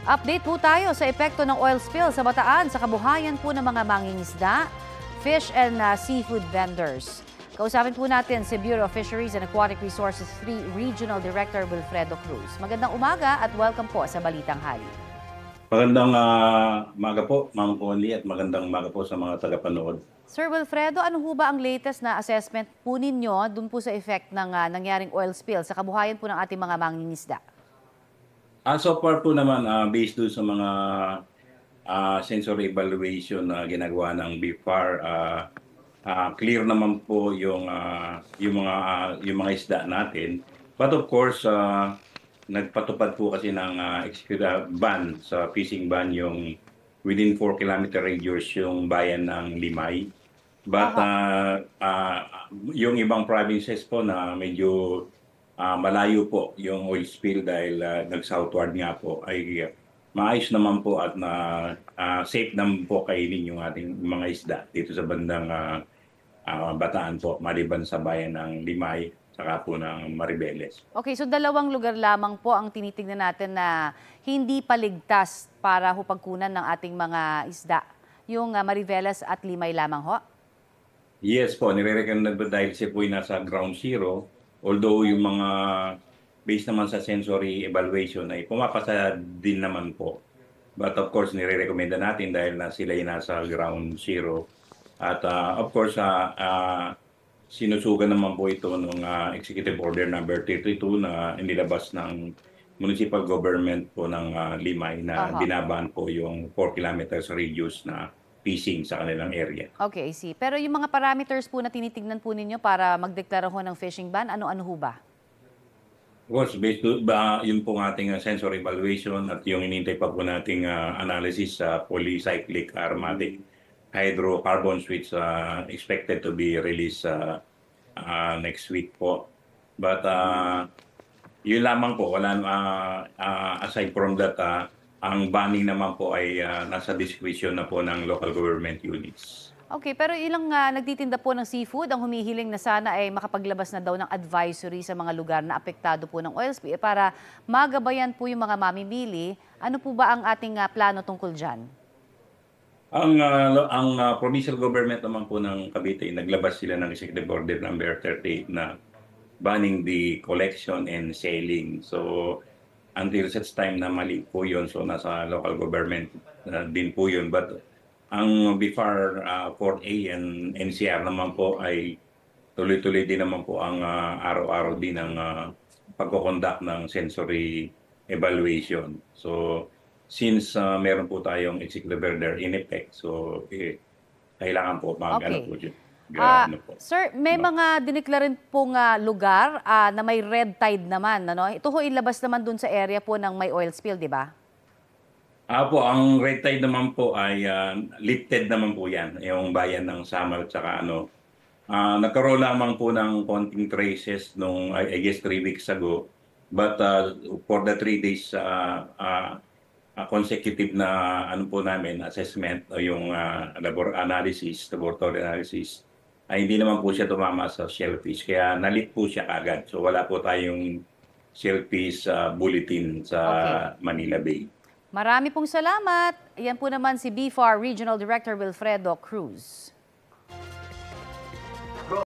Update po tayo sa epekto ng oil spill sa Bataan sa kabuhayan po ng mga mangingisda, fish and seafood vendors. Kausapin po natin si Bureau of Fisheries and Aquatic Resources 3 Regional Director Wilfredo Cruz. Magandang umaga at welcome po sa Balitang Hali. Magandang umaga po, Ma'am Connie, at magandang umaga po sa mga tagapanood. Sir Wilfredo, ano ho ba ang latest na assessment po ninyo dun po sa effect ng nangyaring oil spill sa kabuhayan po ng ating mga mangingisda? So far po naman, based doon sa mga sensory evaluation na ginagawa ng BFAR, clear naman po yung mga isda natin. But of course, nagpatupad po kasi ng ban sa fishing ban yung within 4-kilometer radius yung bayan ng Limay. But yung ibang provinces po na medyo malayo po yung oil spill dahil nag-southward nga po ay maayos naman po at safe naman po kainin yung ating mga isda dito sa bandang Bataan po, maliban sa bayan ng Limay saka po ng Maribeles. Okay, so dalawang lugar lamang po ang tinitingnan natin na hindi paligtas para ho pagkunan ng ating mga isda. Yung Maribeles at Limay lamang ho? Yes po, nire-recommend po dahil siya po ay nasa ground zero. Although yung mga based naman sa sensory evaluation ay pumapasa din naman po. But of course, nire-recommenda natin dahil sila ay nasa ground zero. At of course, sinusugan naman po ito ng Executive Order number 32 na inilabas ng municipal government po ng Limay na binaban po yung 4 kilometers radius na fishing sa kanilang area. Okay, I see. Pero yung mga parameters po na tinitingnan po ninyo para magdeklara ho ng fishing ban, ano-ano ho ba? Of course, based yun pong ating sensory evaluation at yung inintay pa po nating analysis sa polycyclic aromatic hydrocarbons which expected to be released next week po. But yun lamang po, aside from that, ang banning naman po ay nasa discretion na po ng local government units. Okay, pero ilang nagtitinda po ng seafood ang humihiling na sana ay makapaglabas na daw ng advisory sa mga lugar na apektado po ng oil spill para magabayan po yung mga mamimili. Ano po ba ang ating plano tungkol dyan? Ang provincial government naman po ng Cavite, naglabas sila ng Executive Order number 38 na banning the collection and selling. So until such time na mali po yun, so nasa local government din po yun. But ang BFAR 4A and NCR naman po ay tuloy-tuloy din naman po ang araw-araw din ng pagkoconduct ng sensory evaluation. So since meron po tayong executive order in effect, so kailangan po ano po dyan. Sir, may mga dineklarin pong lugar na may red tide naman. Ano? Ito ho ilabas naman dun sa area po ng may oil spill, di ba? Po, ang red tide naman po ay lifted naman po yan, yung bayan ng Samar at saka nagkaroon lamang po ng konting traces nung I guess 3 weeks ago. But for the 3 days consecutive na po namin assessment o yung laboratory analysis ay hindi naman po siya tumama sa shellfish kaya nalit po siya agad. So wala po tayong shellfish bulletin sa Manila Bay. Marami pong salamat. Yan po naman si BFAR Regional Director Wilfredo Cruz.